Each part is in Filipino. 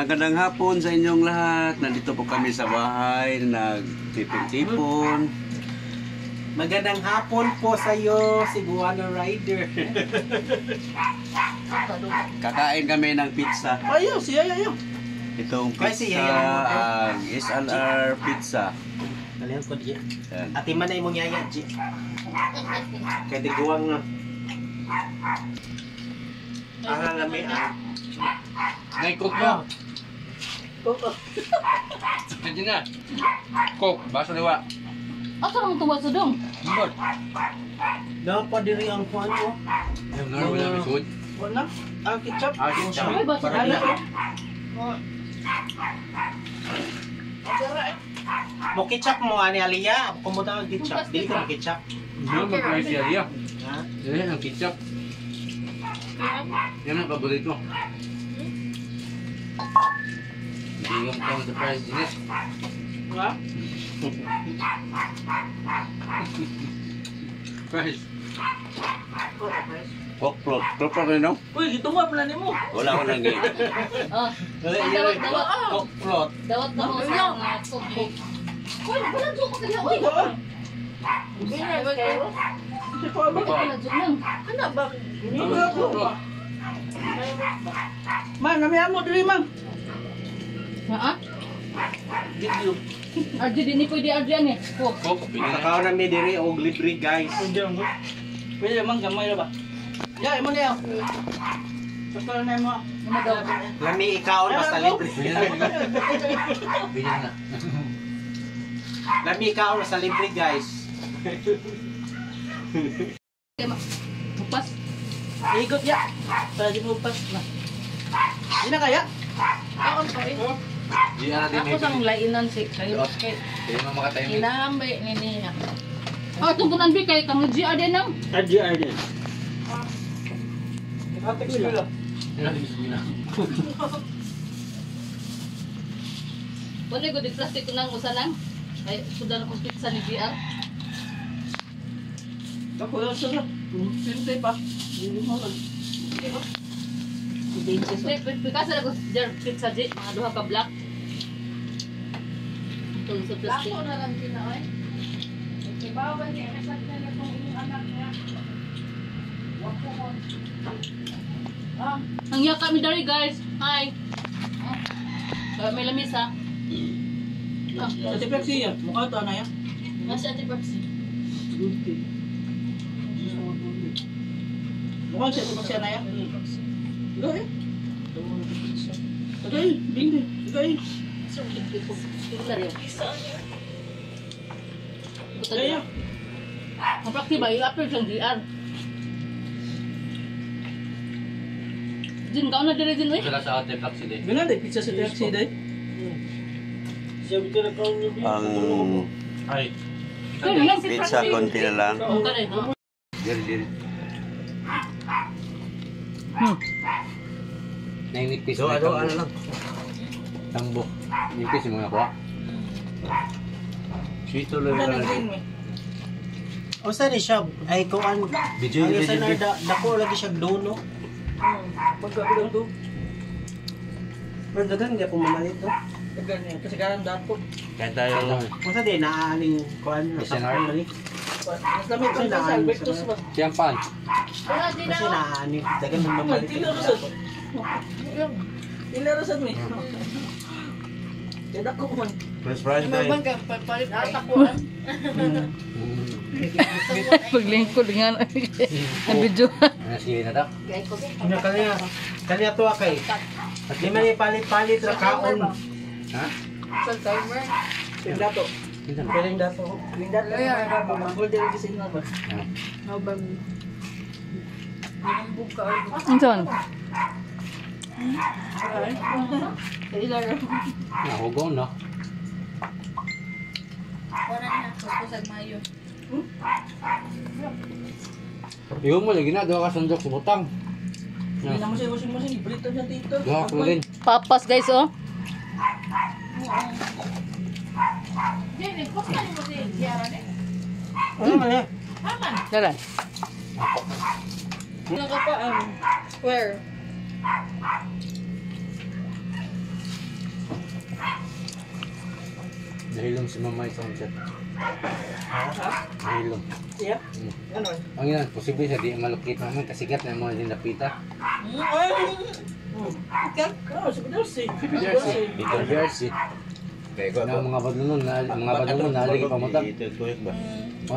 magandang hapon sa inyong lahat. Nandito po kami sa bahay, nagtipon-tipon. Magandang hapon po sa iyo, si Guano Rider. Kakain kami ng pizza. Ayaw, ayaw. Itong Ay, pizza siya, ang SLR pizza. Kalihan ko di. Yan. Ati man ay mong yaya, G. Kaya tiguang na. Ang lami ah. Naikot mo. Hindi na. Coke, basa liwa. Asa nang tuwa sa dong? Mbot. Dapat diri ang kuan mo. Yung nga wala may sud. Wala. Ang ketchup. Ketchup. Ay, basta Para dala. dito. Mo ketchup mo ani Alia. Kumuta ang ketchup. Dili ka ng ketchup. Hindi mo mag-try siya riya. Ha? Yan ang ketchup. Yan ang paborito. Hindi yung pang surprise din eh. Ha? Price. Coke rin, no? Uy, gituwa pala ni mo. Wala ko nang gate. Oh, Dawat. Coke dawat na mo sa mga tubig. Uy, wala dyan ko kaya. Uy, wala dyan lang. Ano ba? Man, namihan mo diri man. Ha? Video. Ardi din ni pwede Adrian eh. Oh. Coke, pili na. Nakao na mi diri og libre guys. Pwede man gamay ra ba? Ya, imo na. Basta na mo. Ano daw? Lami ikaw basta libre. Pili na. Pili na. Lami ikaw basta libre guys. Bukas. Igot ya. Para di mo pas na. Di na kaya? Ako pa eh. Di na din Ako sang lainan si kayo. Hindi mo makatayo. Inambe ni niya. Oh, tungkunan bi kay kang GR din nang. GR din. Ate ko lang. Wala ko di plastic ko nang usa lang. Ay sudan ko pizza ni GR. Ako lang sa. Sinte pa. Hindi mo lang. Pagkasa na ko jar pizza di mga duha ka black. Ito sa plastic. Ako na lang kinaoy. Ibawa niya, nasakta na kung inyong anak niya. Wapo ko. Ang yaka mi dari guys. Hi. May lamisa. Ate Pepsi yan. Mukha ito na yan. Nasa ati Pepsi. Mukha siya ito Pepsi na yan. Ito eh. Ito eh. Bindi. Ito eh. Kaya. Ang prakti ba? I-upload lang GR. Jin, kau na dire Jin, eh? Sila sa ate taxi din. Gano'n deh, pizza sa Pepsi deh. Sabi ka na kau Ang Ay. Kaya lang si pizza, konti na lang. Ang kare, no? Diri. Nainipis So, na ano itong lang. tambok. Nipis yung mga kuha. Sweet ulit na lang. O saan siya? Ay, kung ano. Video Ang yun, isa video. na dako lagi siya dono. Magkabilang do. Pero dagan hindi ako mamalit to. Dagan niya. Kasi karang dako. Kaya tayo, Kung saan din, naaning kuhan. SNR? Mas lamit ko sa Albertus ba? Siyampan. Wala din Kasi ako. naaning. Dagan ng mamalit. Ilarusan mi. Tidak ko man. first prize tayo. Naman ka, papalit na tapuan. Paglingkod nga ang video. Nasili na daw. Gay ko. Kanya to kay. At di man ipalit-palit ra kaon. Ha? Sa timer. Dato. Kinsa na? Piling dato. Dato. Magol diri kasi na ba. How ba? Ang buka. Unsan? Ilaro. Nahugaw na. Wala na. Kusag mayo. Iyon mo, lagi na. Doon ka sandok sa butang. Hindi na mo siya washing ibrito siya dito. Doon ka rin. Papas guys, oh. Jenny, kung saan mo si Yara ne? Ano man eh? Aman. Dalan. Where? Nahilom si mama isang chat. Nahilom. Iya. Ano? Ang yan, posible siya di malukit naman kasigat na mga dinapita. Ikan? Oh, si Bidarsi. Dito Jersey. Na mga badlungon na aligi pamutak.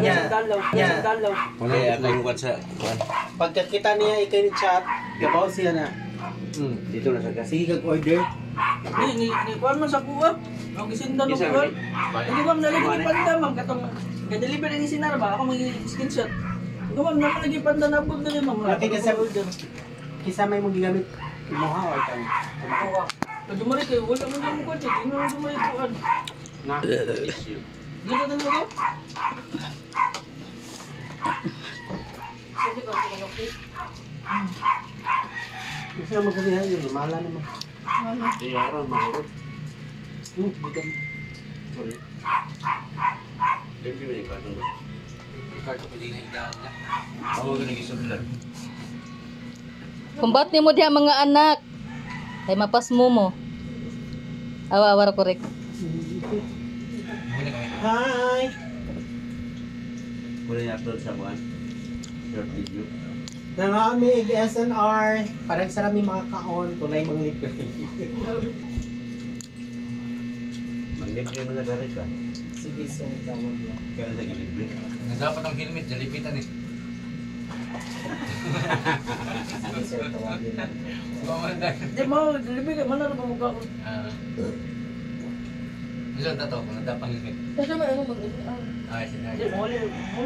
Yan. Dalaw. Yan. Dalaw. Wala Kaya yung ako yung sa kuan. Pagkakita niya ikay ni chat, gabaw siya na. Dito na sa kasi order. Ni kuan man sa kuha. Ang gisindan ng kuha. Hindi ma'am nalagi panda ma'am katong ga-deliver ni Sinar ba? Ako mag-screenshot. Hindi ma'am nalagi panda na abot na ma'am. Laki ka sa kisa may mong gigamit imuha or kan. Pag dumari kayo, wala mo naman kuha. Hindi mo dumari kuha. Na. Dito na mo. Sige ko sa kanokit. Kasi naman kasi yun, mahala naman. Di araw mahurot. Bigan. Sorry. Dito ni ka dun. karto pwede na idaan niya. Ako ga nagisudlan. Kumbat ni mo diha mga anak. Ay mapas mo. Awa-awa ra korek. Muna kami. Hi! Wala niya upload sa kuan. Short video. Nangamig SNR. Parang sarami mga kaon. Tunay mga libre. Maglibre mo na garit ka. Sige, so tama mo. Kaya na libre. Dapat ang helmet, jalipitan eh. Sige, sir, tawagin lang. Di mo, deliver ka. Mana na pamukha ko. Ilan na to, kung dapat ang helmet. Kasi may ano mag Ay, sinay. Di, muli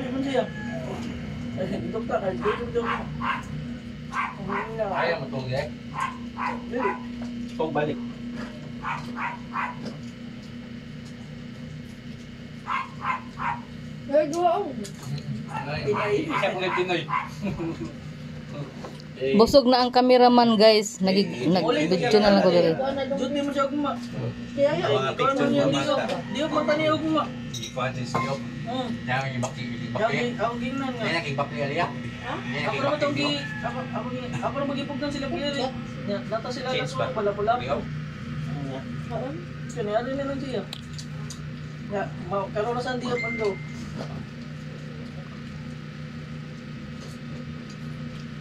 man siya. Dito ka, dito. Ayaw mo itong eh. Kung balik. Ay, duwa. Ay, Pinoy. Busog na ang cameraman, guys. Nag-video na lang ko diri. Jud mo siya kuma. Mga picture mo basta. Di ko mataniyo kuma. Ifantis niyo. Yang ibaki. Ang ginan nga. Yan ang ibaki aliya. Ako naman itong ako naman magipugnan sila kiri. Nata sila na sa pala-pala. Kanyari na lang siya. Ya, karon na saan diya pa daw.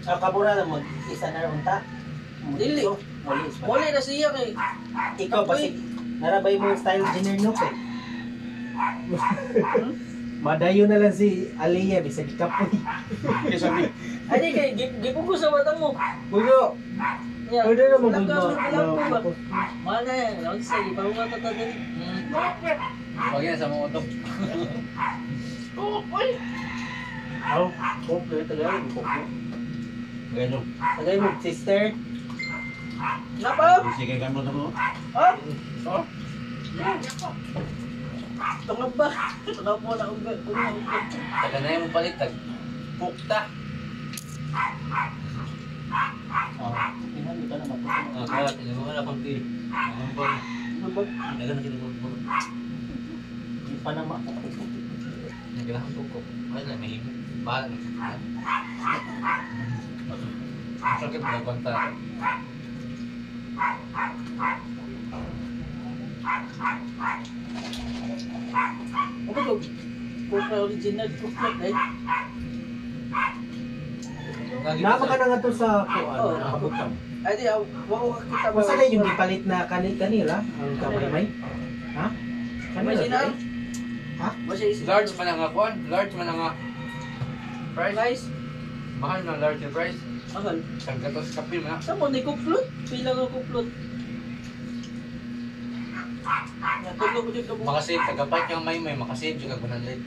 Kabura na mag-isa na rin ta. Dili. Wala na siya kay. Ikaw pa si narabay mo yung style engineer no kay. Madayo na lang si Aliyah bisa gikapoy. Ay di kay gipugo sa mata mo. Puyo. Ya. Pwede na mo ba? Mana yan? Lang sa ibaw nga tata din. Huwag yan sa mga utok. Aw, okay tagay mo. Ganun. Tagay mo sister. Napa? Sige kan mo to mo. Oh. Oh. Tungab ba? Tungab mo na ugat. Taga na yung palitag. Pukta. Pinali ka na matuto. Kaya tinulungan na pang tiri. Ang bon. Naga na kinulungan. Di pa na ma. Naglahan tukok. Ay na, may bahala na. Sakit na konta. Ano to? Kuka original kuka eh. Napa ka na nga to sa kuan. Oh. Nakabutan. Ay di, wako kakita ba? Basta na yung gipalit na kanila, ang kamay-may. Ha? May sinar? Ha? Masya isi. Large man ang akuan. Large man ang Price? mahal na large yung price. Mahal. Isang katos kapil man. Sa mo, ni kuplot? Pila nga kuplot? Tulog ko dito. Makasave. Tagapat yung may makasave yung kagbananlit.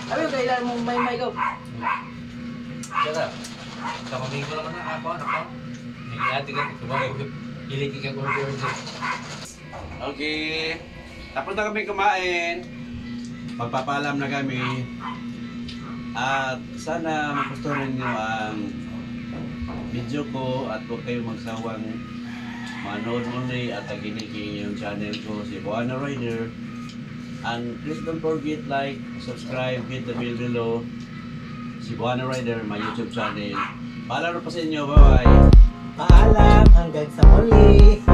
Ano yung kailan mong may gaw? Kaya sa maminggo naman ang ako. Nagihati ka. Hilig ka order. Okay. Tapos na kami kumain. Magpapaalam na kami. At sana magustuhan niyo ang video ko at huwag kayo magsawang manood muli at taginig yung channel ko, si Buana Rider. And please don't forget like, subscribe, hit the bell below. Si Buana Rider, my YouTube channel. Paalala pa sa inyo. Bye-bye. Paalam hanggang sa muli.